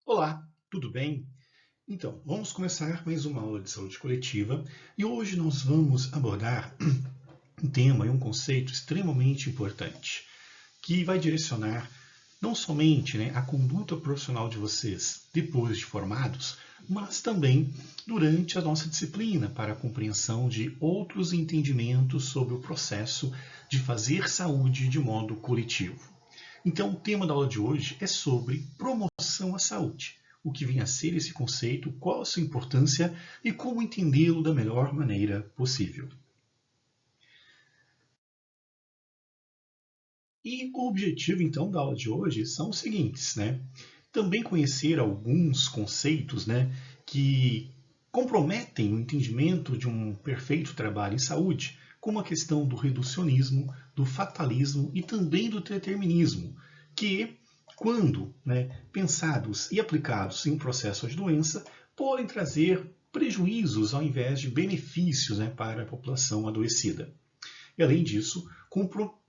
Olá, tudo bem? Então, vamos começar mais uma aula de saúde coletiva e hoje nós vamos abordar um tema e um conceito extremamente importante que vai direcionar não somente a conduta profissional de vocês depois de formados, mas também durante a nossa disciplina para a compreensão de outros entendimentos sobre o processo de fazer saúde de modo coletivo. Então, o tema da aula de hoje é sobre promoção à saúde. O que vem a ser esse conceito, qual a sua importância e como entendê-lo da melhor maneira possível. E o objetivo, então, da aula de hoje são os seguintes, Também conhecer alguns conceitos, que comprometem o entendimento de um perfeito trabalho em saúde, como a questão do reducionismo, do fatalismo e também do determinismo, que, quando pensados e aplicados em um processo de doença, podem trazer prejuízos ao invés de benefícios para a população adoecida. E, além disso,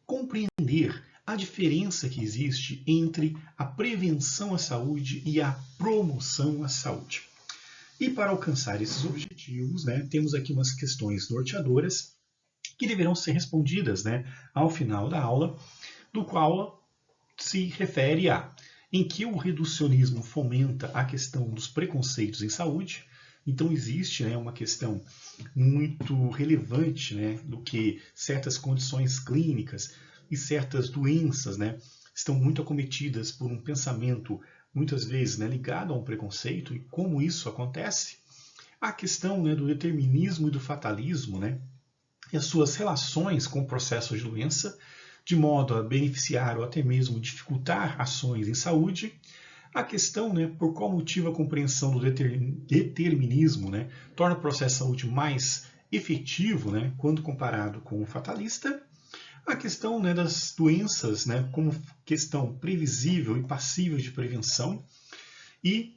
compreender a diferença que existe entre a prevenção à saúde e a promoção à saúde. E para alcançar esses objetivos, temos aqui umas questões norteadoras que deverão ser respondidas ao final da aula, do qual se refere a em que o reducionismo fomenta a questão dos preconceitos em saúde. Então existe uma questão muito relevante do que certas condições clínicas e certas doenças estão muito acometidas por um pensamento muitas vezes ligado a um preconceito e como isso acontece. A questão do determinismo e do fatalismo e as suas relações com o processo de doença, de modo a beneficiar ou até mesmo dificultar ações em saúde. A questão, por qual motivo a compreensão do determinismo torna o processo de saúde mais efetivo quando comparado com o fatalista. A questão das doenças como questão previsível e passível de prevenção. E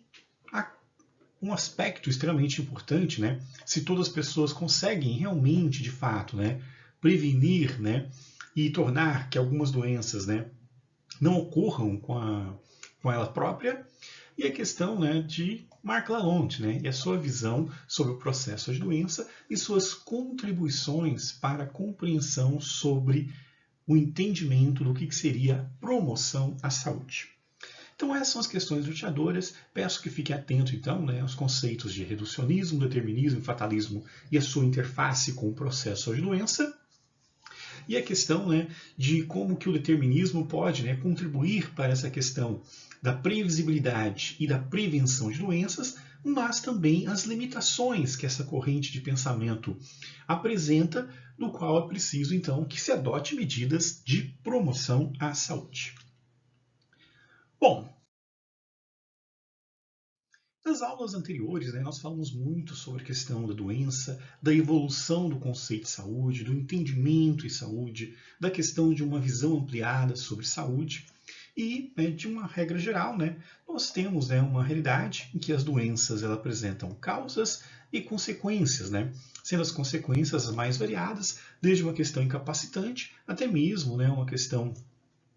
um aspecto extremamente importante, se todas as pessoas conseguem realmente, de fato, prevenir e tornar que algumas doenças não ocorram com ela própria, e a questão de Marc Lalonde e a sua visão sobre o processo de doença e suas contribuições para a compreensão sobre o entendimento do que seria promoção à saúde. Então essas são as questões norteadoras. Peço que fique atento então aos conceitos de reducionismo, determinismo, fatalismo e a sua interface com o processo de doença. E a questão de como que o determinismo pode contribuir para essa questão da previsibilidade e da prevenção de doenças, mas também as limitações que essa corrente de pensamento apresenta, no qual é preciso, então, que se adote medidas de promoção à saúde. Bom, nas aulas anteriores, nós falamos muito sobre a questão da doença, da evolução do conceito de saúde, do entendimento em saúde, da questão de uma visão ampliada sobre saúde e, de uma regra geral, nós temos uma realidade em que as doenças apresentam causas e consequências, sendo as consequências as mais variadas, desde uma questão incapacitante até mesmo uma questão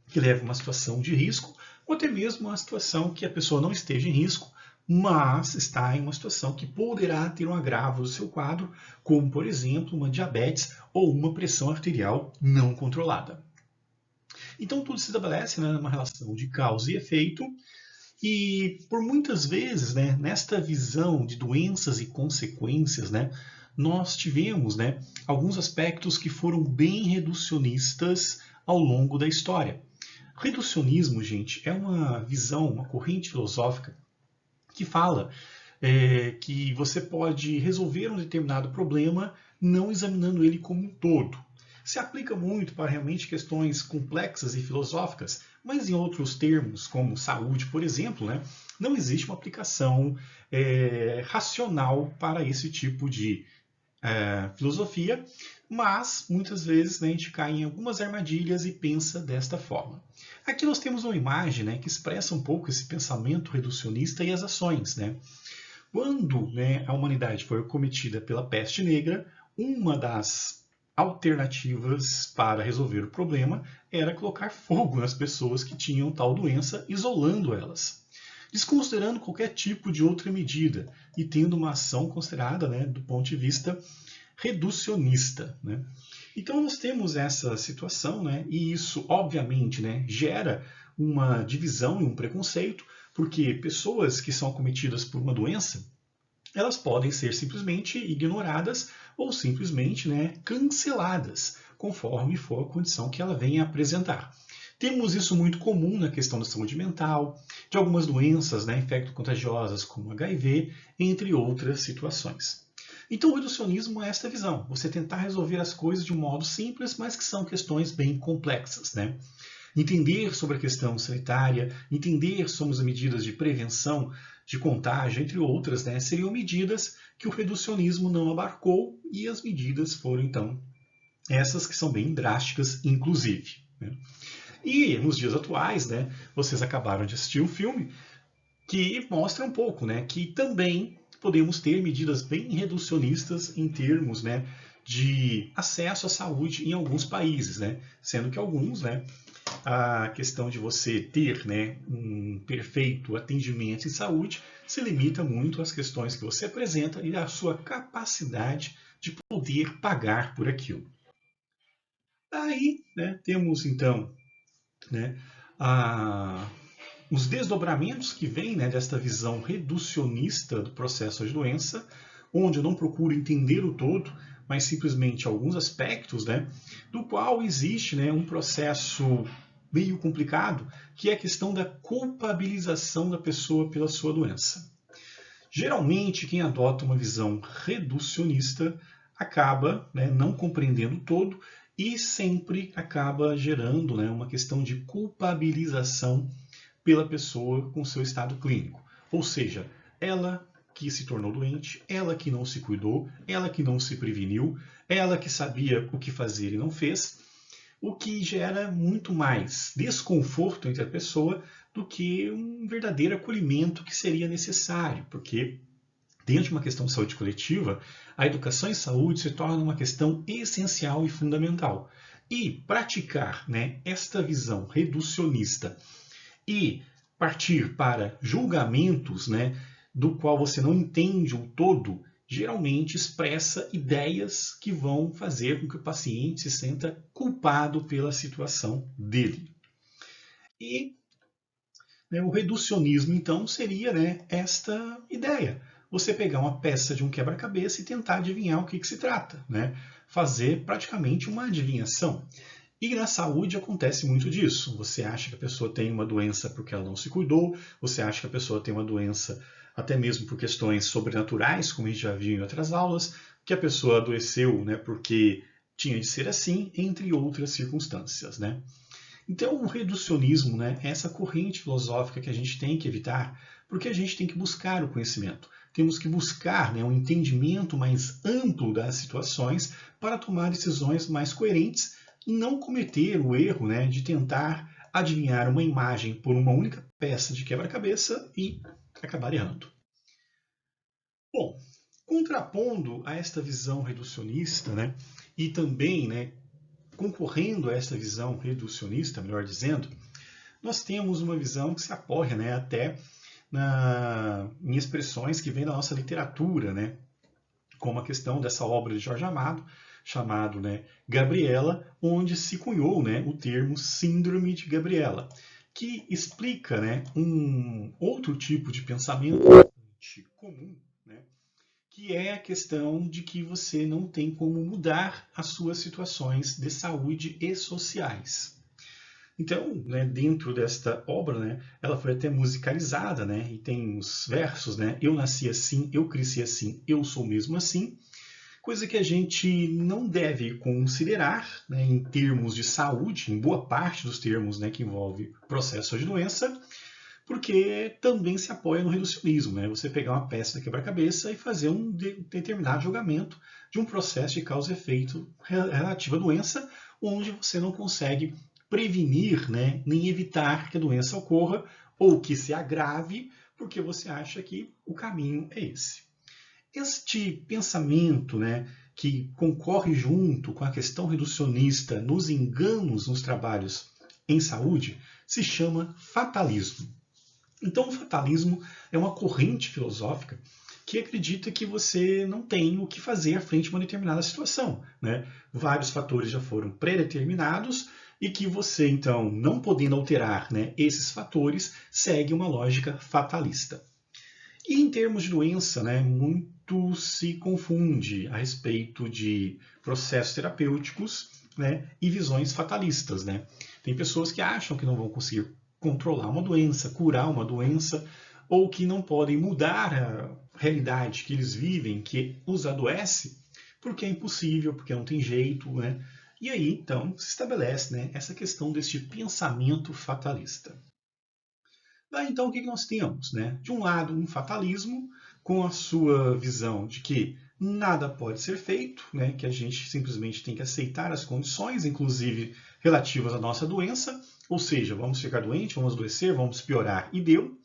que leva a uma situação de risco, ou até mesmo uma situação que a pessoa não esteja em risco, mas está em uma situação que poderá ter um agravo do seu quadro, como, por exemplo, uma diabetes ou uma pressão arterial não controlada. Então, tudo se estabelece numa relação de causa e efeito, e por muitas vezes, nesta visão de doenças e consequências, nós tivemos alguns aspectos que foram bem reducionistas ao longo da história. Reducionismo, gente, é uma visão, uma corrente filosófica que fala que você pode resolver um determinado problema não examinando ele como um todo. Se aplica muito para realmente questões complexas e filosóficas, mas em outros termos, como saúde, por exemplo, não existe uma aplicação racional para esse tipo de filosofia, mas muitas vezes a gente cai em algumas armadilhas e pensa desta forma. Aqui nós temos uma imagem que expressa um pouco esse pensamento reducionista e as ações. Quando a humanidade foi acometida pela peste negra, uma das alternativas para resolver o problema era colocar fogo nas pessoas que tinham tal doença, isolando elas. desconsiderando qualquer tipo de outra medida e tendo uma ação considerada, né, do ponto de vista reducionista, né? Então nós temos essa situação, né, e isso obviamente, né, gera uma divisão e um preconceito, porque pessoas que são acometidas por uma doença, elas podem ser simplesmente ignoradas ou simplesmente, né, canceladas, conforme for a condição que ela venha apresentar. Temos isso muito comum na questão da saúde mental, de algumas doenças, né, infecto-contagiosas como HIV, entre outras situações. Então o reducionismo é esta visão, você tentar resolver as coisas de um modo simples, mas que são questões bem complexas, né? Entender sobre a questão sanitária, entender sobre as medidas de prevenção de contágio, entre outras, né, seriam medidas que o reducionismo não abarcou e as medidas foram, então, essas que são bem drásticas, inclusive, né? E nos dias atuais, né, vocês acabaram de assistir um filme que mostra um pouco, né, que também podemos ter medidas bem reducionistas em termos, né, de acesso à saúde em alguns países, né, sendo que alguns, né, a questão de você ter, né, um perfeito atendimento em saúde se limita muito às questões que você apresenta e à sua capacidade de poder pagar por aquilo. Aí, né, temos então, né, os desdobramentos que vêm, né, desta visão reducionista do processo de doença, onde eu não procuro entender o todo, mas simplesmente alguns aspectos, né, do qual existe, né, um processo meio complicado, que é a questão da culpabilização da pessoa pela sua doença. Geralmente, quem adota uma visão reducionista acaba, né, não compreendendo o todo e sempre acaba gerando, né, uma questão de culpabilização pela pessoa com seu estado clínico. Ou seja, ela que se tornou doente, ela que não se cuidou, ela que não se preveniu, ela que sabia o que fazer e não fez, o que gera muito mais desconforto entre a pessoa do que um verdadeiro acolhimento que seria necessário, porque dentro de uma questão de saúde coletiva, a educação em saúde se torna uma questão essencial e fundamental. E praticar, né, esta visão reducionista e partir para julgamentos, né, do qual você não entende o todo, geralmente expressa ideias que vão fazer com que o paciente se sinta culpado pela situação dele. E, né, o reducionismo, então, seria, né, esta ideia. Você pegar uma peça de um quebra-cabeça e tentar adivinhar o que se trata, né? Fazer praticamente uma adivinhação. E na saúde acontece muito disso. Você acha que a pessoa tem uma doença porque ela não se cuidou, você acha que a pessoa tem uma doença até mesmo por questões sobrenaturais, como a gente já viu em outras aulas, que a pessoa adoeceu, né, porque tinha de ser assim, entre outras circunstâncias, né? Então, o reducionismo, né, é essa corrente filosófica que a gente tem que evitar, porque a gente tem que buscar o conhecimento. Temos que buscar, né, um entendimento mais amplo das situações para tomar decisões mais coerentes e não cometer o erro, né, de tentar adivinhar uma imagem por uma única peça de quebra-cabeça e acabar errando. Bom, contrapondo a esta visão reducionista, né, e também, né, concorrendo a esta visão reducionista, melhor dizendo, nós temos uma visão que se apoia, né, até em expressões que vêm da nossa literatura, né, como a questão dessa obra de Jorge Amado, chamado, né, Gabriela, onde se cunhou, né, o termo Síndrome de Gabriela, que explica, né, um outro tipo de pensamento comum, né, que é a questão de que você não tem como mudar as suas situações de saúde e sociais. Então, né, dentro desta obra, né, ela foi até musicalizada, né, e tem os versos, né, eu nasci assim, eu cresci assim, eu sou mesmo assim, coisa que a gente não deve considerar, né, em termos de saúde, em boa parte dos termos, né, que envolve processo de doença, porque também se apoia no reducionismo, né? Você pegar uma peça de quebra-cabeça e fazer um determinado julgamento de um processo de causa e efeito relativo à doença, onde você não consegue prevenir, né, nem evitar que a doença ocorra ou que se agrave, porque você acha que o caminho é esse. Este pensamento, né, que concorre junto com a questão reducionista nos enganos nos trabalhos em saúde, se chama fatalismo. Então, o fatalismo é uma corrente filosófica que acredita que você não tem o que fazer frente a uma determinada situação, né? Vários fatores já foram pré-determinados e que você, então, não podendo alterar, né, esses fatores, segue uma lógica fatalista. E em termos de doença, né, muito se confunde a respeito de processos terapêuticos, né, e visões fatalistas, né? Tem pessoas que acham que não vão conseguir controlar uma doença, curar uma doença, ou que não podem mudar a realidade que eles vivem, que os adoece, porque é impossível, porque não tem jeito, né? E aí, então, se estabelece, né, essa questão deste pensamento fatalista. Daí, então, o que nós temos? Né? De um lado, um fatalismo, com a sua visão de que nada pode ser feito, né? Que a gente simplesmente tem que aceitar as condições, inclusive relativas à nossa doença, ou seja, vamos ficar doentes, vamos adoecer, vamos piorar, e deu.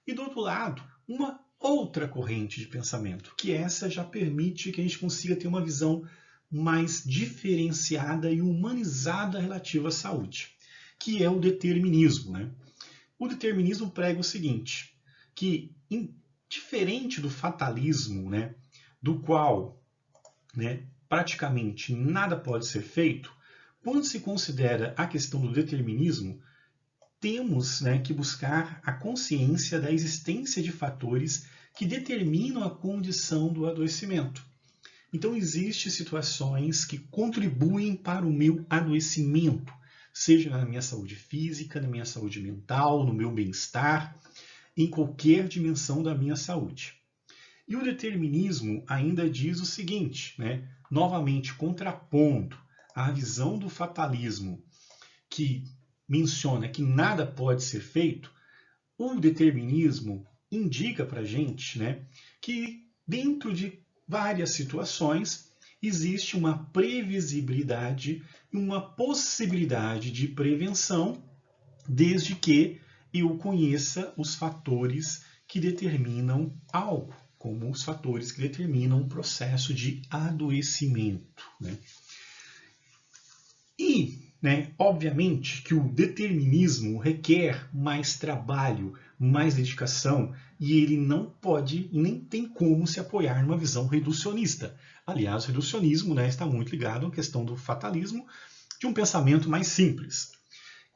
E do outro lado, uma outra corrente de pensamento, que essa já permite que a gente consiga ter uma visão mais diferenciada e humanizada relativa à saúde, que é o determinismo, né? O determinismo prega o seguinte, que diferente do fatalismo, né, do qual, né, praticamente nada pode ser feito, quando se considera a questão do determinismo, temos, né, que buscar a consciência da existência de fatores que determinam a condição do adoecimento. Então, existem situações que contribuem para o meu adoecimento, seja na minha saúde física, na minha saúde mental, no meu bem-estar, em qualquer dimensão da minha saúde. E o determinismo ainda diz o seguinte, né, novamente contrapondo a visão do fatalismo, que menciona que nada pode ser feito, o determinismo indica para a gente, né, que dentro de várias situações existe uma previsibilidade e uma possibilidade de prevenção, desde que eu conheça os fatores que determinam algo, como os fatores que determinam o processo de adoecimento, né? E, né, obviamente, que o determinismo requer mais trabalho, mais dedicação, e ele não pode e nem tem como se apoiar numa visão reducionista. Aliás, o reducionismo, né, está muito ligado à questão do fatalismo, de um pensamento mais simples.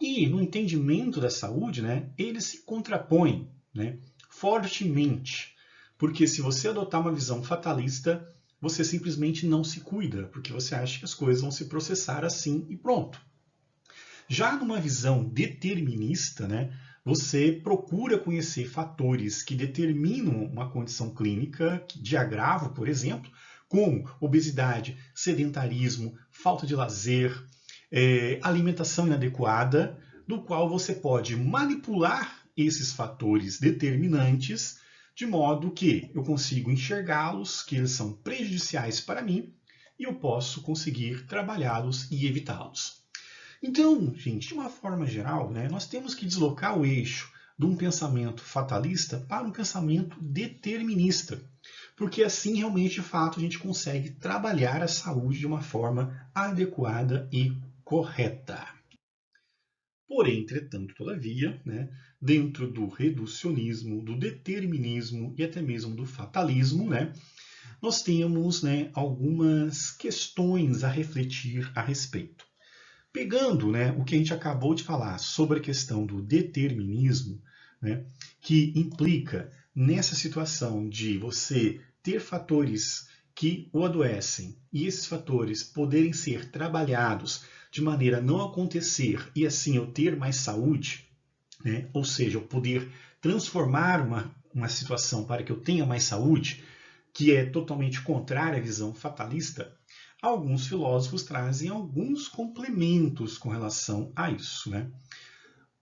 E no entendimento da saúde, né, ele se contrapõe, né, fortemente, porque se você adotar uma visão fatalista, você simplesmente não se cuida, porque você acha que as coisas vão se processar assim e pronto. Já numa visão determinista, né, você procura conhecer fatores que determinam uma condição clínica de agravo, por exemplo, como obesidade, sedentarismo, falta de lazer, alimentação inadequada, do qual você pode manipular esses fatores determinantes de modo que eu consigo enxergá-los, que eles são prejudiciais para mim, e eu posso conseguir trabalhá-los e evitá-los. Então, gente, de uma forma geral, né, nós temos que deslocar o eixo de um pensamento fatalista para um pensamento determinista, porque assim realmente, de fato, a gente consegue trabalhar a saúde de uma forma adequada e correta. Porém, entretanto, todavia, né, dentro do reducionismo, do determinismo e até mesmo do fatalismo, né, nós temos, né, algumas questões a refletir a respeito. Pegando, né, o que a gente acabou de falar sobre a questão do determinismo, né, que implica nessa situação de você ter fatores que o adoecem e esses fatores poderem ser trabalhados de maneira a não acontecer e assim eu ter mais saúde, né, ou seja, eu poder transformar uma situação para que eu tenha mais saúde, que é totalmente contrária à visão fatalista, alguns filósofos trazem alguns complementos com relação a isso, né?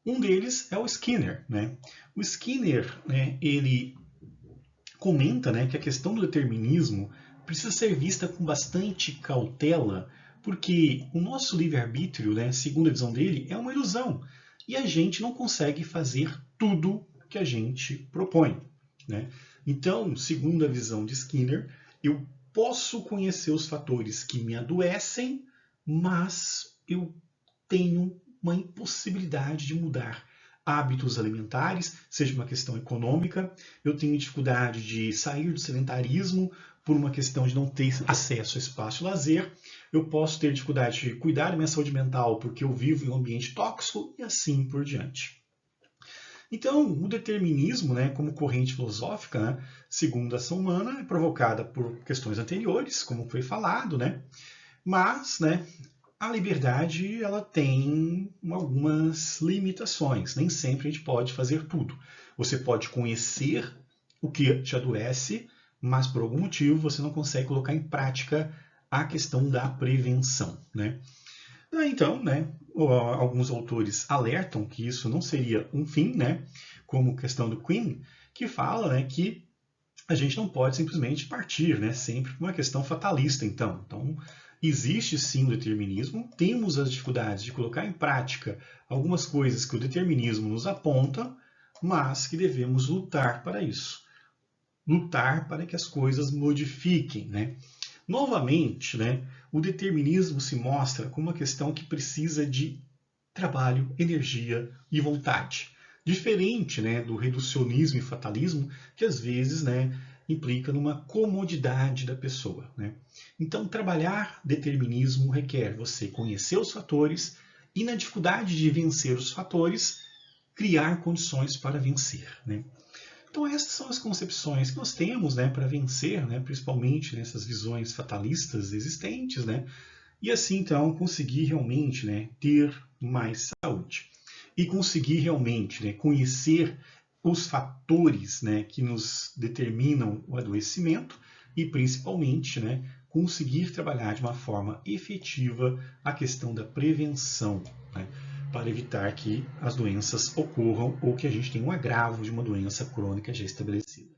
Um deles é o Skinner, né? O Skinner, né, ele comenta, né, que a questão do determinismo precisa ser vista com bastante cautela, porque o nosso livre-arbítrio, né, segundo a visão dele, é uma ilusão. E a gente não consegue fazer tudo que a gente propõe, né? Então, segundo a visão de Skinner, eu posso conhecer os fatores que me adoecem, mas eu tenho uma impossibilidade de mudar hábitos alimentares, seja uma questão econômica, eu tenho dificuldade de sair do sedentarismo por uma questão de não ter acesso a espaço de lazer, eu posso ter dificuldade de cuidar da minha saúde mental porque eu vivo em um ambiente tóxico e assim por diante. Então, o determinismo, né, como corrente filosófica, né, segundo a ação humana, é provocada por questões anteriores, como foi falado, né, mas, né, a liberdade ela tem algumas limitações. Nem sempre a gente pode fazer tudo. Você pode conhecer o que te adoece, mas por algum motivo você não consegue colocar em prática a questão da prevenção, né? Então, né, alguns autores alertam que isso não seria um fim, né, como a questão do Quinn, que fala, né, que a gente não pode simplesmente partir, né, sempre para uma questão fatalista, então. Então, existe sim o determinismo, temos as dificuldades de colocar em prática algumas coisas que o determinismo nos aponta, mas que devemos lutar para isso. Lutar para que as coisas modifiquem, né? Novamente, né, o determinismo se mostra como uma questão que precisa de trabalho, energia e vontade. Diferente, né, do reducionismo e fatalismo, que às vezes, né, implica numa comodidade da pessoa, né? Então, trabalhar determinismo requer você conhecer os fatores e, na dificuldade de vencer os fatores, criar condições para vencer, né? Então, essas são as concepções que nós temos, né, para vencer, né, principalmente nessas visões fatalistas existentes, né, e assim, então, conseguir realmente, né, ter mais saúde. E conseguir realmente, né, conhecer os fatores, né, que nos determinam o adoecimento e, principalmente, né, conseguir trabalhar de uma forma efetiva a questão da prevenção, né, para evitar que as doenças ocorram ou que a gente tenha um agravo de uma doença crônica já estabelecida.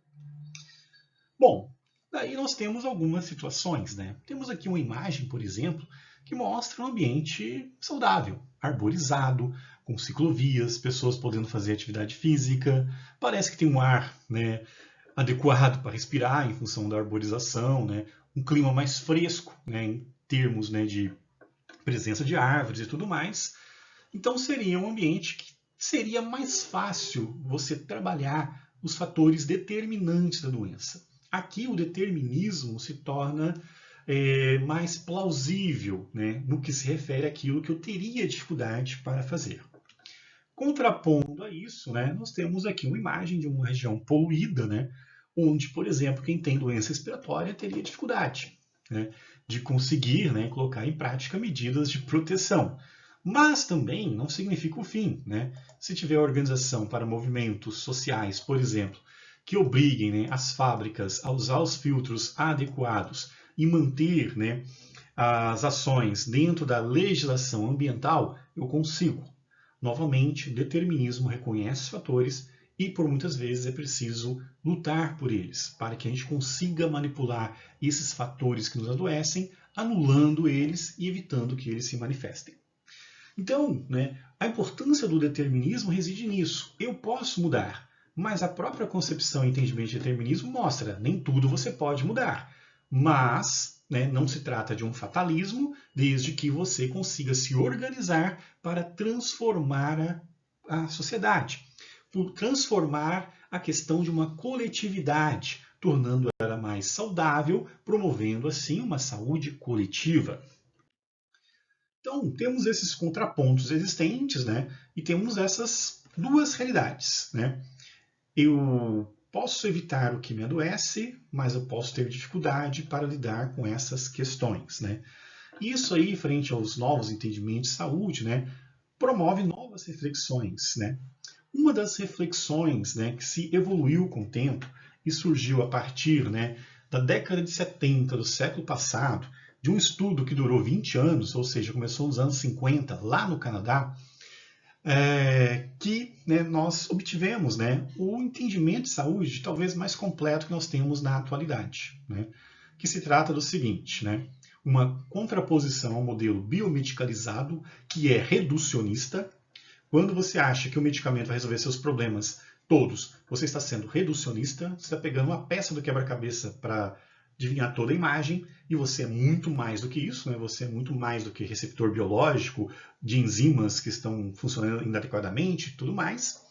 Bom, daí nós temos algumas situações, né? Temos aqui uma imagem, por exemplo, que mostra um ambiente saudável, arborizado, com ciclovias, pessoas podendo fazer atividade física, parece que tem um ar, né, adequado para respirar em função da arborização, né, um clima mais fresco, né, em termos, né, de presença de árvores e tudo mais. Então seria um ambiente que seria mais fácil você trabalhar os fatores determinantes da doença. Aqui o determinismo se torna mais plausível, né, no que se refere àquilo que eu teria dificuldade para fazer. Contrapondo a isso, né, nós temos aqui uma imagem de uma região poluída, né, onde, por exemplo, quem tem doença respiratória teria dificuldade, né, de conseguir, né, colocar em prática medidas de proteção. Mas também não significa o fim, né? Se tiver organização para movimentos sociais, por exemplo, que obriguem, né, as fábricas a usar os filtros adequados e manter, né, as ações dentro da legislação ambiental, eu consigo. Novamente, o determinismo reconhece os fatores e por muitas vezes é preciso lutar por eles, para que a gente consiga manipular esses fatores que nos adoecem, anulando eles e evitando que eles se manifestem. Então, né, a importância do determinismo reside nisso. Eu posso mudar, mas a própria concepção e entendimento de determinismo mostra nem tudo você pode mudar. Mas, né, não se trata de um fatalismo, desde que você consiga se organizar para transformar a sociedade, por transformar a questão de uma coletividade, tornando ela mais saudável, promovendo assim uma saúde coletiva. Então, temos esses contrapontos existentes, né? E temos essas duas realidades, né? Eu posso evitar o que me adoece, mas eu posso ter dificuldade para lidar com essas questões, né? Isso aí, frente aos novos entendimentos de saúde, né, promove novas reflexões, né? Uma das reflexões, né, que se evoluiu com o tempo e surgiu a partir, né, da década de 70 do século passado, de um estudo que durou 20 anos, ou seja, começou nos anos 50, lá no Canadá, que, né, nós obtivemos, né, o entendimento de saúde talvez mais completo que nós temos na atualidade, né, que se trata do seguinte, né, uma contraposição ao modelo biomedicalizado, que é reducionista. Quando você acha que o medicamento vai resolver seus problemas todos, você está sendo reducionista, você está pegando uma peça do quebra-cabeça para adivinhar toda a imagem, e você é muito mais do que isso, né? Você é muito mais do que receptor biológico de enzimas que estão funcionando inadequadamente e tudo mais,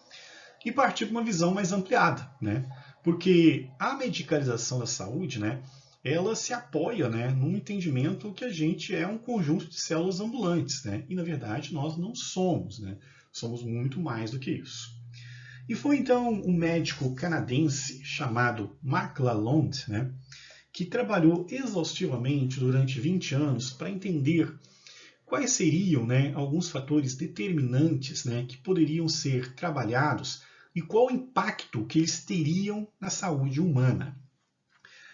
e partir para uma visão mais ampliada, né? Porque a medicalização da saúde, né, ela se apoia, né, num entendimento que a gente é um conjunto de células ambulantes, né? E na verdade nós não somos, né? Somos muito mais do que isso. E foi então um médico canadense chamado Mark Lalonde, né, que trabalhou exaustivamente durante 20 anos para entender quais seriam, né, alguns fatores determinantes, né, que poderiam ser trabalhados e qual o impacto que eles teriam na saúde humana.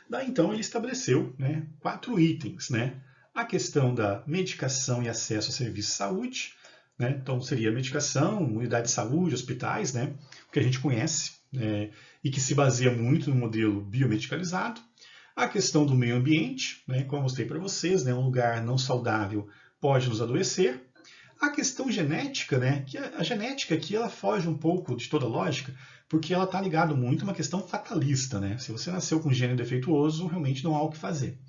Daí então ele estabeleceu, né, 4 itens, né? A questão da medicação e acesso a serviços de saúde, né? Então seria medicação, unidade de saúde, hospitais, né? O que a gente conhece, e que se baseia muito no modelo biomedicalizado. A questão do meio ambiente, né? Como eu mostrei para vocês, né? Um lugar não saudável pode nos adoecer. A questão genética, né? Que a genética aqui ela foge um pouco de toda lógica, porque ela está ligada muito a uma questão fatalista, né? Se você nasceu com um gene defeituoso, realmente não há o que fazer.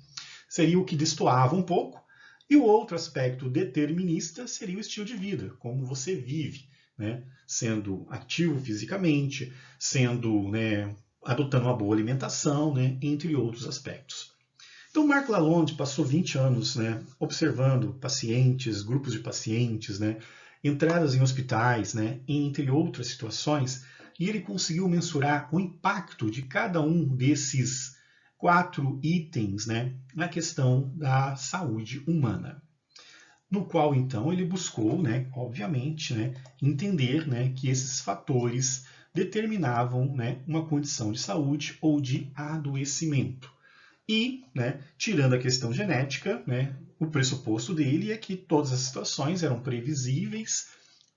Seria o que destoava um pouco. E o outro aspecto determinista seria o estilo de vida, como você vive, né? Sendo ativo fisicamente, sendo, né, adotando uma boa alimentação, né, entre outros aspectos. Então, Mark Lalonde passou 20 anos, né, observando pacientes, grupos de pacientes, né, entradas em hospitais, né, entre outras situações, e ele conseguiu mensurar o impacto de cada um desses 4 itens, né, na questão da saúde humana. No qual, então, ele buscou, né, obviamente, né, entender, né, que esses fatores determinavam, né, uma condição de saúde ou de adoecimento. E, né, tirando a questão genética, né, o pressuposto dele é que todas as situações eram previsíveis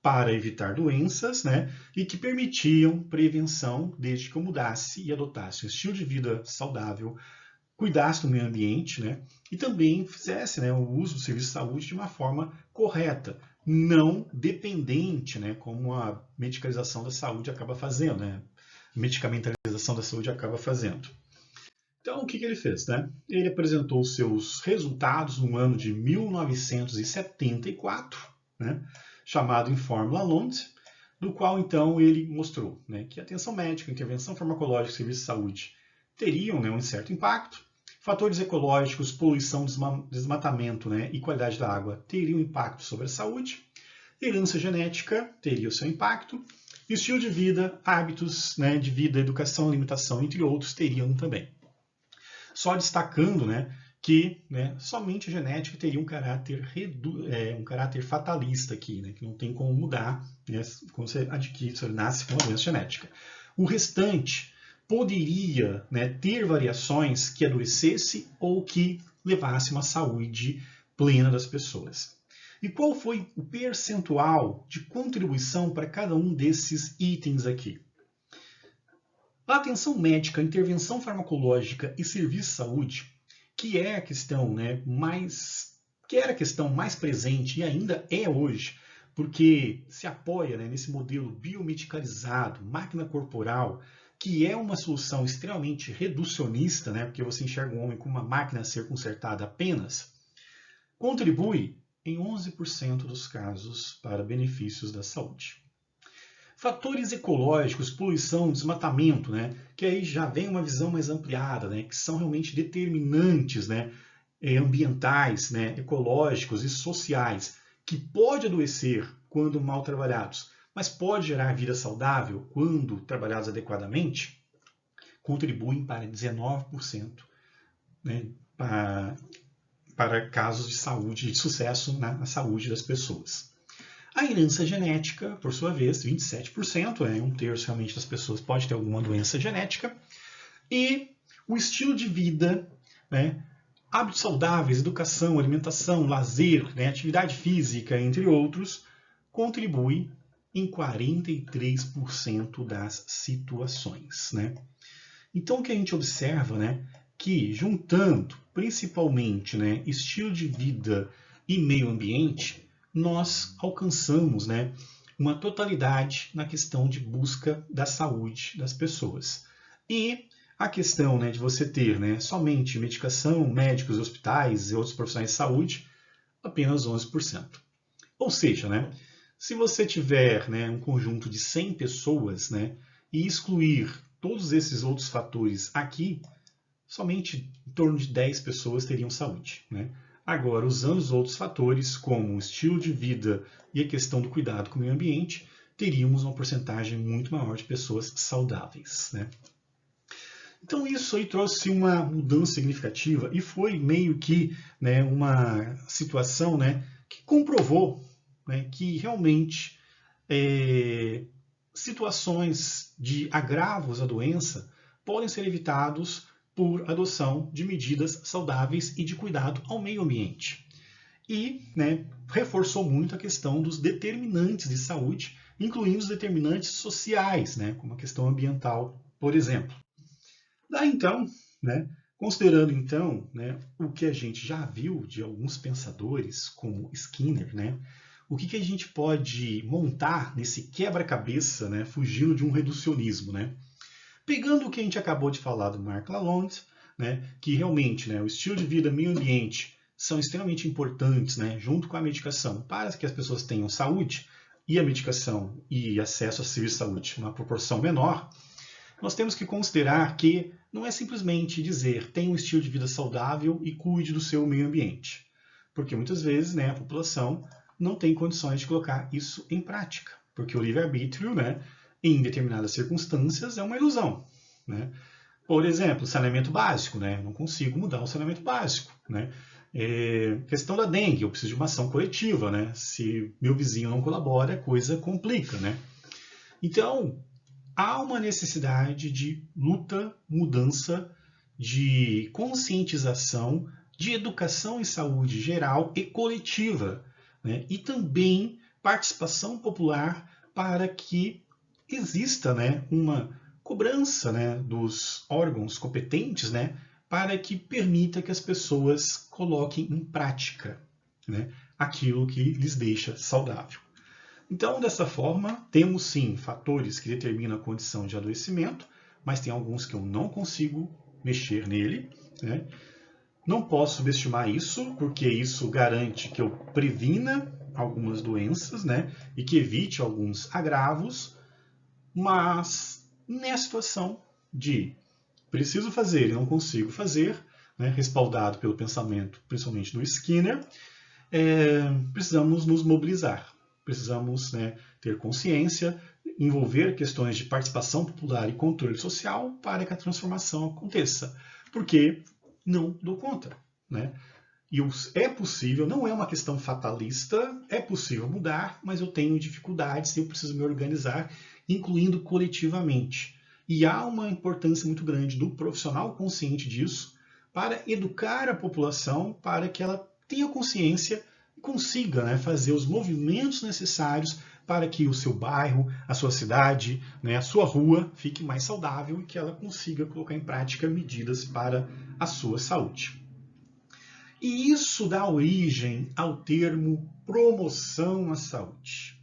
para evitar doenças, né, e que permitiam prevenção desde que eu mudasse e adotasse um estilo de vida saudável, cuidasse do meio ambiente, né, e também fizesse, né, o uso do serviço de saúde de uma forma correta, não dependente, né, como a medicalização da saúde acaba fazendo, né, a medicamentalização da saúde acaba fazendo. Então, o que ele fez? Né? Ele apresentou seus resultados no ano de 1974, né? Chamado Informe Lalonde, do qual, então, ele mostrou, né, que a atenção médica, intervenção farmacológica e serviço de saúde teriam, né, um certo impacto, fatores ecológicos, poluição, desmatamento, né, e qualidade da água teriam impacto sobre a saúde, herança genética teria o seu impacto, estilo de vida, hábitos, né, de vida, educação, alimentação, entre outros, teriam também. Só destacando, né, que, né, somente a genética teria um caráter fatalista aqui, né, que não tem como mudar, né, quando você adquire, você nasce com uma doença genética. O restante poderia, né, ter variações que adoecesse ou que levasse uma saúde plena das pessoas. E qual foi o percentual de contribuição para cada um desses itens aqui? A atenção médica, intervenção farmacológica e serviço de saúde, que é a questão, né, que era a questão mais presente e ainda é hoje, porque se apoia, né, nesse modelo biomedicalizado, máquina corporal, que é uma solução extremamente reducionista, né, porque você enxerga o homem como uma máquina a ser consertada apenas, contribui em 11% dos casos para benefícios da saúde. Fatores ecológicos, poluição, desmatamento, né, que aí já vem uma visão mais ampliada, né, que são realmente determinantes, né, ambientais, né, ecológicos e sociais, que pode adoecer quando mal trabalhados, mas pode gerar vida saudável quando trabalhados adequadamente, contribuem para 19%, né, para casos de saúde, de sucesso na saúde das pessoas. A herança genética, por sua vez, 27%, um terço realmente das pessoas pode ter alguma doença genética. E o estilo de vida, né, hábitos saudáveis, educação, alimentação, lazer, né, atividade física, entre outros, contribui em 43% das situações. Né? Então, o que a gente observa, né, que juntando principalmente, né, estilo de vida e meio ambiente, nós alcançamos, né, uma totalidade na questão de busca da saúde das pessoas. E A questão, né, de você ter, né, somente medicação, médicos, hospitais e outros profissionais de saúde, apenas 11%. Ou seja, né, se você tiver, né, um conjunto de 100 pessoas, né, e excluir todos esses outros fatores aqui, somente em torno de 10 pessoas teriam saúde, né? Agora, usando os outros fatores, como o estilo de vida e a questão do cuidado com o meio ambiente, teríamos uma porcentagem muito maior de pessoas saudáveis, né? Então isso aí trouxe uma mudança significativa e foi meio que, né, uma situação, né, que comprovou, né, que realmente situações de agravos à doença podem ser evitados por adoção de medidas saudáveis e de cuidado ao meio ambiente. E, né, reforçou muito a questão dos determinantes de saúde, incluindo os determinantes sociais, né, como a questão ambiental, por exemplo. Daí então, né, considerando então, né, o que a gente já viu de alguns pensadores, como Skinner, né, o que a gente pode montar nesse quebra-cabeça, né, fugindo de um reducionismo, né? Pegando o que a gente acabou de falar do Marc Lalonde, né, que realmente, né, o estilo de vida e o meio ambiente são extremamente importantes, né, junto com a medicação, para que as pessoas tenham saúde, e a medicação e acesso a serviço de saúde numa proporção menor, nós temos que considerar que não é simplesmente dizer tenha um estilo de vida saudável e cuide do seu meio ambiente. Porque muitas vezes, né, a população não tem condições de colocar isso em prática. Porque o livre-arbítrio, né, em determinadas circunstâncias, é uma ilusão, né? Por exemplo, saneamento básico, né? Não consigo mudar o saneamento básico, né? Questão da dengue, eu preciso de uma ação coletiva, né? Se meu vizinho não colabora, a coisa complica, né? Então, há uma necessidade de luta, mudança, de conscientização, de educação em saúde geral e coletiva, né? E também participação popular para que exista, né, uma cobrança, né, dos órgãos competentes, né, para que permita que as pessoas coloquem em prática, né, aquilo que lhes deixa saudável. Então, dessa forma, temos sim fatores que determinam a condição de adoecimento, mas tem alguns que eu não consigo mexer nele, né? Não posso subestimar isso, porque isso garante que eu previna algumas doenças, né, e que evite alguns agravos, mas nessa situação de preciso fazer e não consigo fazer, né, respaldado pelo pensamento, principalmente do Skinner, precisamos nos mobilizar, precisamos, né, ter consciência, envolver questões de participação popular e controle social para que a transformação aconteça, porque não dou conta, né? E é possível, não é uma questão fatalista, é possível mudar, mas eu tenho dificuldades e eu preciso me organizar, incluindo coletivamente. E há uma importância muito grande do profissional consciente disso para educar a população para que ela tenha consciência e consiga, né, fazer os movimentos necessários para que o seu bairro, a sua cidade, né, a sua rua fique mais saudável e que ela consiga colocar em prática medidas para a sua saúde. E isso dá origem ao termo promoção à saúde.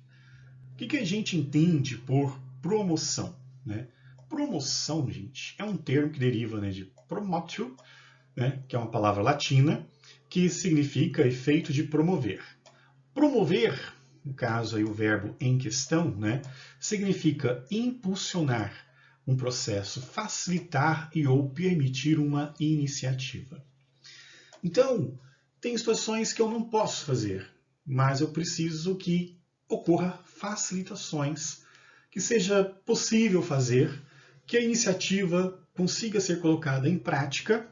O que a gente entende por promoção, né? Promoção, gente, é um termo que deriva, né, de promotio, né, que é uma palavra latina, que significa efeito de promover. Promover, no caso aí o verbo em questão, né, significa impulsionar um processo, facilitar e ou permitir uma iniciativa. Então, tem situações que eu não posso fazer, mas eu preciso que ocorra facilitações, que seja possível fazer, que a iniciativa consiga ser colocada em prática,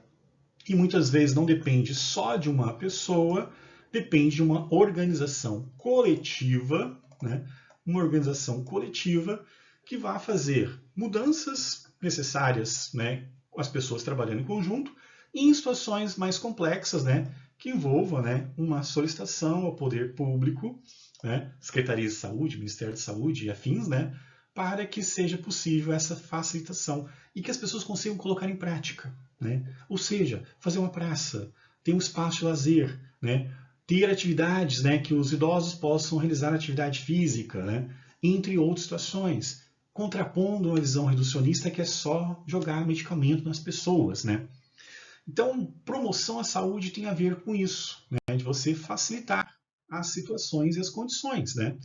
e muitas vezes não depende só de uma pessoa, depende de uma organização coletiva, né? Uma organização coletiva que vai fazer mudanças necessárias, né, com as pessoas trabalhando em conjunto, e em situações mais complexas, né, que envolvam, né, uma solicitação ao poder público, né, Secretaria de Saúde, Ministério de Saúde e afins, né, para que seja possível essa facilitação e que as pessoas consigam colocar em prática, né? Ou seja, fazer uma praça, ter um espaço de lazer, né, ter atividades, né, que os idosos possam realizar atividade física, né, entre outras situações. contrapondo uma visão reducionista que é só jogar medicamento nas pessoas, né? Então, promoção à saúde tem a ver com isso, né? De você facilitar as situações e as condições, né?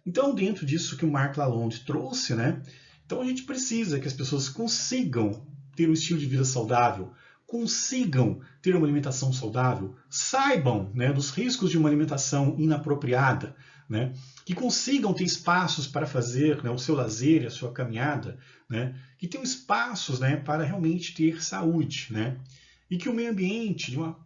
Então, dentro disso que o Marc Lalonde trouxe, né? Então a gente precisa que as pessoas consigam ter um estilo de vida saudável, consigam ter uma alimentação saudável, saibam, né, dos riscos de uma alimentação inapropriada, né, que consigam ter espaços para fazer, né, o seu lazer e a sua caminhada, né, que tenham espaços, né, para realmente ter saúde, né, e que o meio ambiente, de uma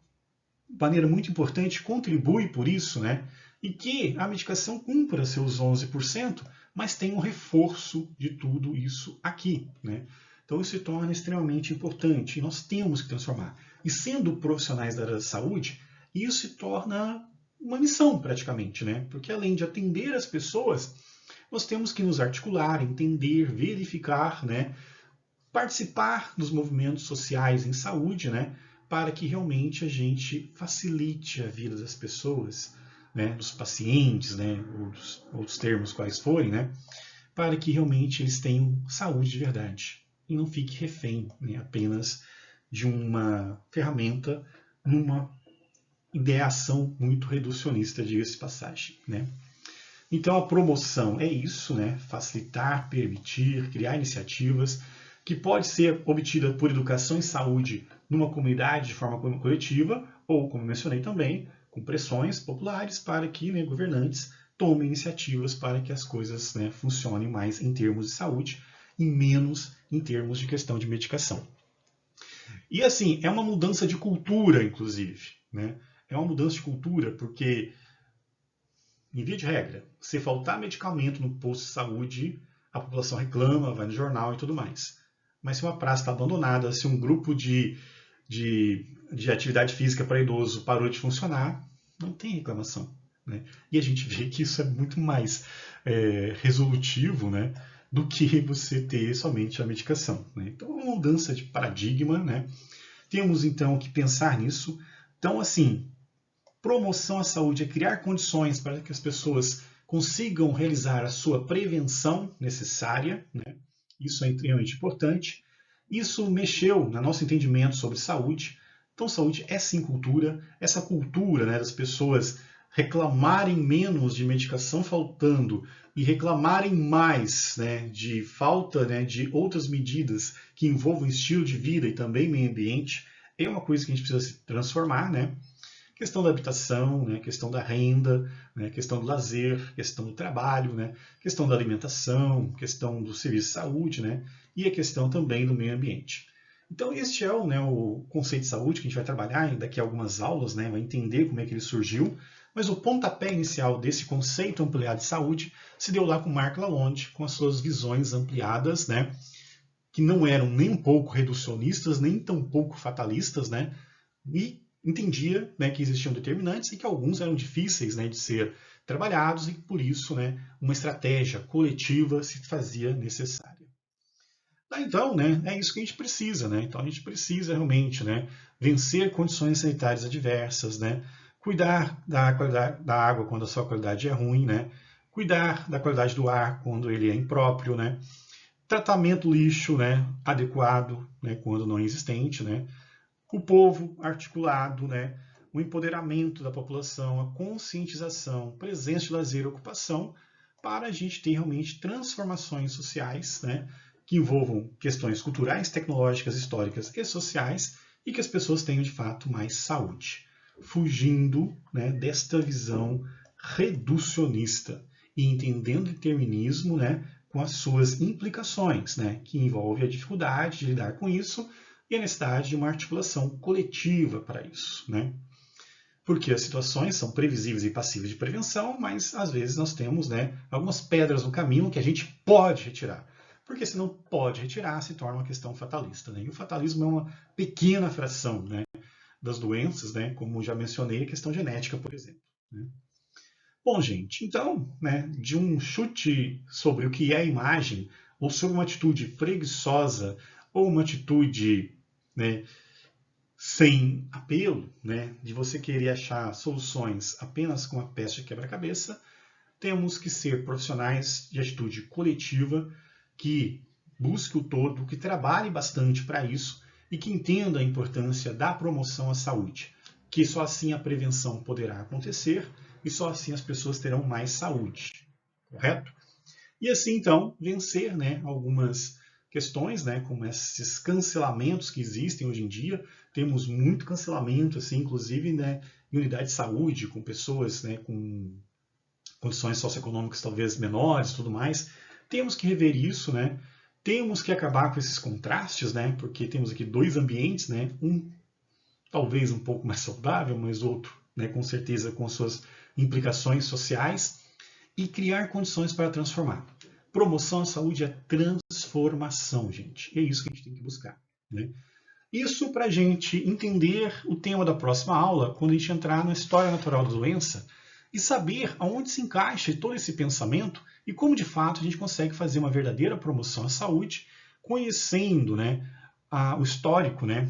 maneira muito importante, contribui por isso, né, e que a medicação cumpra seus 11%, mas tem um reforço de tudo isso aqui, né? Então isso se torna extremamente importante e nós temos que transformar. E sendo profissionais da área da saúde, isso se torna uma missão praticamente, né? Porque além de atender as pessoas, nós temos que nos articular, entender, verificar, né? Participar dos movimentos sociais em saúde, né? Para que realmente a gente facilite a vida das pessoas, né? Dos pacientes, né? Ou dos termos quais forem, né? Para que realmente eles tenham saúde de verdade e não fique refém, né, apenas de uma ferramenta numa ideação muito reducionista, diga-se de passagem, né? Então a promoção é isso, né? Facilitar, permitir, criar iniciativas que pode ser obtida por educação em saúde numa comunidade de forma coletiva ou, como mencionei também, com pressões populares para que, né, governantes tomem iniciativas para que as coisas, né, funcionem mais em termos de saúde e menos em termos de questão de medicação. E assim, é uma mudança de cultura, inclusive, né? É uma mudança de cultura porque, em via de regra, se faltar medicamento no posto de saúde, a população reclama, vai no jornal e tudo mais. Mas se uma praça está abandonada, se um grupo de atividade física para idoso parou de funcionar, não tem reclamação, né? E a gente vê que isso é muito mais resolutivo, né, do que você ter somente a medicação, né? Então é uma mudança de paradigma, né? Temos então que pensar nisso. Então, assim, promoção à saúde é criar condições para que as pessoas consigam realizar a sua prevenção necessária, né? Isso é extremamente importante. Isso mexeu no nosso entendimento sobre saúde. Então, saúde é sim cultura. Essa cultura, né, das pessoas reclamarem menos de medicação faltando e reclamarem mais, né, de falta, né, de outras medidas que envolvam estilo de vida e também meio ambiente, é uma coisa que a gente precisa se transformar, né? Questão da habitação, né, questão da renda, né, questão do lazer, questão do trabalho, né, questão da alimentação, questão do serviço de saúde, né, e a questão também do meio ambiente. Então este é o conceito de saúde que a gente vai trabalhar daqui a algumas aulas, né, vai entender como é que ele surgiu, mas o pontapé inicial desse conceito ampliado de saúde se deu lá com Marc Lalonde, com as suas visões ampliadas, né, que não eram nem um pouco reducionistas, nem tão pouco fatalistas, né, e entendia, né, que existiam determinantes e que alguns eram difíceis, né, de ser trabalhados e que por isso, né, uma estratégia coletiva se fazia necessária. Então, né, é isso que a gente precisa, né? Então a gente precisa realmente, né, vencer condições sanitárias adversas, né, cuidar da qualidade da água quando a sua qualidade é ruim, né, cuidar da qualidade do ar quando ele é impróprio, né, tratamento lixo, né, adequado, né, quando não é existente, né, o povo articulado, né, o empoderamento da população, a conscientização, presença de lazer e ocupação, para a gente ter realmente transformações sociais, né, que envolvam questões culturais, tecnológicas, históricas e sociais, e que as pessoas tenham de fato mais saúde, fugindo, né, desta visão reducionista e entendendo o determinismo, né, com as suas implicações, né, que envolve a dificuldade de lidar com isso e a necessidade de uma articulação coletiva para isso, né? Porque as situações são previsíveis e passíveis de prevenção, mas às vezes nós temos, né, algumas pedras no caminho que a gente pode retirar. Porque se não pode retirar, se torna uma questão fatalista, né? E o fatalismo é uma pequena fração, né, das doenças, né, como já mencionei, a questão genética, por exemplo, né? Bom, gente, então, né, de um chute sobre o que é a imagem, ou sobre uma atitude preguiçosa, ou uma atitude, né, sem apelo, né, de você querer achar soluções apenas com a peça de quebra-cabeça, temos que ser profissionais de atitude coletiva que busque o todo, que trabalhe bastante para isso e que entenda a importância da promoção à saúde, que só assim a prevenção poderá acontecer e só assim as pessoas terão mais saúde, correto? E assim, então, vencer, né, algumas questões, né, como esses cancelamentos que existem hoje em dia. Temos muito cancelamento, assim, inclusive, né, em unidade de saúde, com pessoas, né, com condições socioeconômicas talvez menores e tudo mais. Temos que rever isso, né? Temos que acabar com esses contrastes, né? Porque temos aqui dois ambientes, né? Um talvez um pouco mais saudável, mas outro, né, com certeza, com suas implicações sociais, e criar condições para transformar. Promoção à saúde é transformação, gente. E é isso que a gente tem que buscar, né? Isso para a gente entender o tema da próxima aula, quando a gente entrar na história natural da doença e saber aonde se encaixa todo esse pensamento e como de fato a gente consegue fazer uma verdadeira promoção à saúde, conhecendo, né, o histórico, né,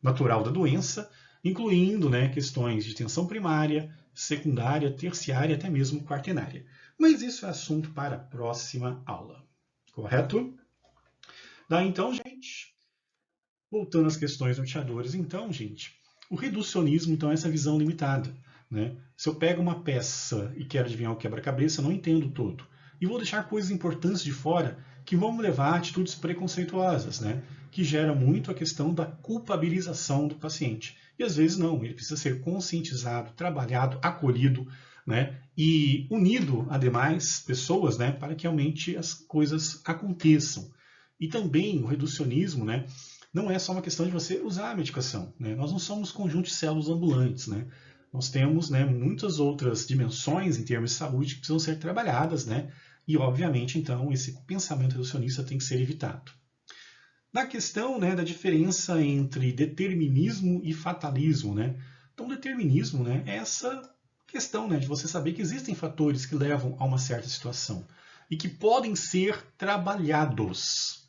natural da doença, incluindo, né, questões de tensão primária, secundária, terciária e até mesmo quaternária. Mas isso é assunto para a próxima aula, correto? Daí então, gente, voltando às questões norteadoras, então, gente, o reducionismo então é essa visão limitada, né? Se eu pego uma peça e quero adivinhar o quebra-cabeça, eu não entendo o todo. E vou deixar coisas importantes de fora que vão me levar a atitudes preconceituosas, né? Que gera muito a questão da culpabilização do paciente. E às vezes não, ele precisa ser conscientizado, trabalhado, acolhido, né? E unido a demais pessoas, né? Para que realmente as coisas aconteçam. E também o reducionismo, né? Não é só uma questão de você usar a medicação, né? Nós não somos conjunto de células ambulantes, né? Nós temos, né, muitas outras dimensões em termos de saúde que precisam ser trabalhadas, né? E, obviamente, então, esse pensamento reducionista tem que ser evitado. Na questão, né, da diferença entre determinismo e fatalismo, né? Então, determinismo, né, é essa questão, né, de você saber que existem fatores que levam a uma certa situação e que podem ser trabalhados.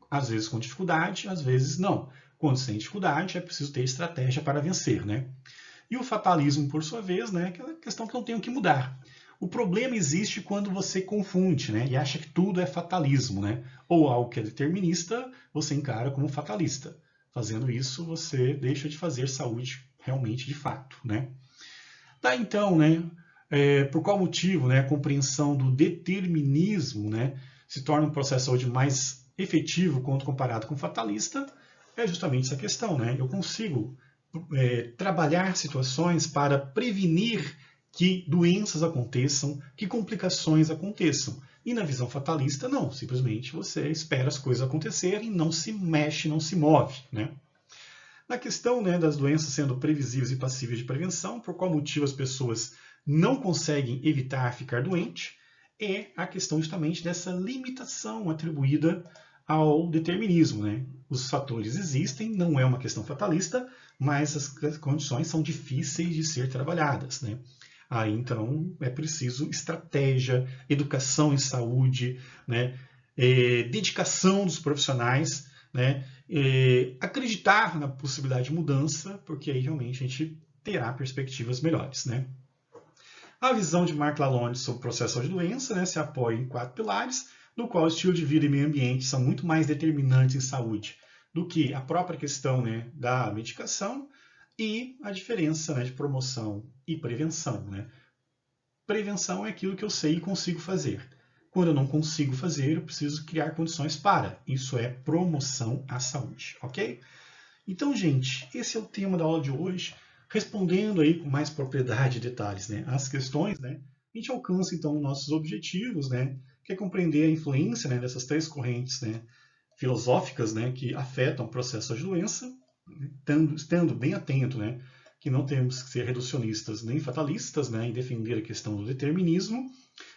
Às vezes com dificuldade, às vezes não. Quando se tem dificuldade, é preciso ter estratégia para vencer, né? E o fatalismo, por sua vez, né, é aquela questão que não tem o que mudar. O problema existe quando você confunde, né, e acha que tudo é fatalismo, né? Ou algo que é determinista, você encara como fatalista. Fazendo isso, você deixa de fazer saúde realmente de fato, né? Tá, então, né, por qual motivo, né, a compreensão do determinismo, né, se torna um processo de saúde mais efetivo quando comparado com o fatalista? É justamente essa questão, né? Eu consigo trabalhar situações para prevenir que doenças aconteçam, que complicações aconteçam. E na visão fatalista, não. Simplesmente você espera as coisas acontecerem, não se mexe, não se move, né? Na questão, né, das doenças sendo previsíveis e passíveis de prevenção, por qual motivo as pessoas não conseguem evitar ficar doente, é a questão justamente dessa limitação atribuída ao determinismo, né? Os fatores existem, não é uma questão fatalista, mas as condições são difíceis de ser trabalhadas, né? Aí, então, é preciso estratégia, educação em saúde, né? Dedicação dos profissionais, né? Acreditar na possibilidade de mudança, porque aí realmente a gente terá perspectivas melhores, né? A visão de Mark Lalonde sobre o processo de doença, né, se apoia em 4 pilares, no qual o estilo de vida e meio ambiente são muito mais determinantes em saúde do que a própria questão, né, da medicação e a diferença, né, de promoção e prevenção, né? Prevenção é aquilo que eu sei e consigo fazer. Quando eu não consigo fazer, eu preciso criar condições para. Isso é promoção à saúde, ok? Então, gente, esse é o tema da aula de hoje. Respondendo aí com mais propriedade e detalhes, né, as questões, né, a gente alcança então nossos objetivos, né, que é compreender a influência, né, dessas 3 correntes, né, filosóficas, né, que afetam o processo de doença, estando bem atento, né, que não temos que ser reducionistas nem fatalistas, né, em defender a questão do determinismo,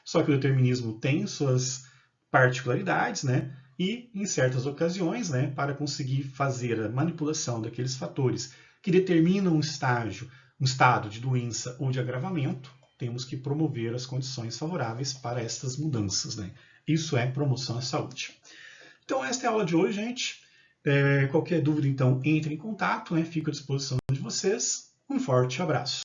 só que o determinismo tem suas particularidades, né, e em certas ocasiões, né, para conseguir fazer a manipulação daqueles fatores que determinam um estado de doença ou de agravamento, temos que promover as condições favoráveis para estas mudanças, né? Isso é promoção à saúde. Então, esta é a aula de hoje, gente. Qualquer dúvida, então, entre em contato, né? Fico à disposição de vocês. Um forte abraço.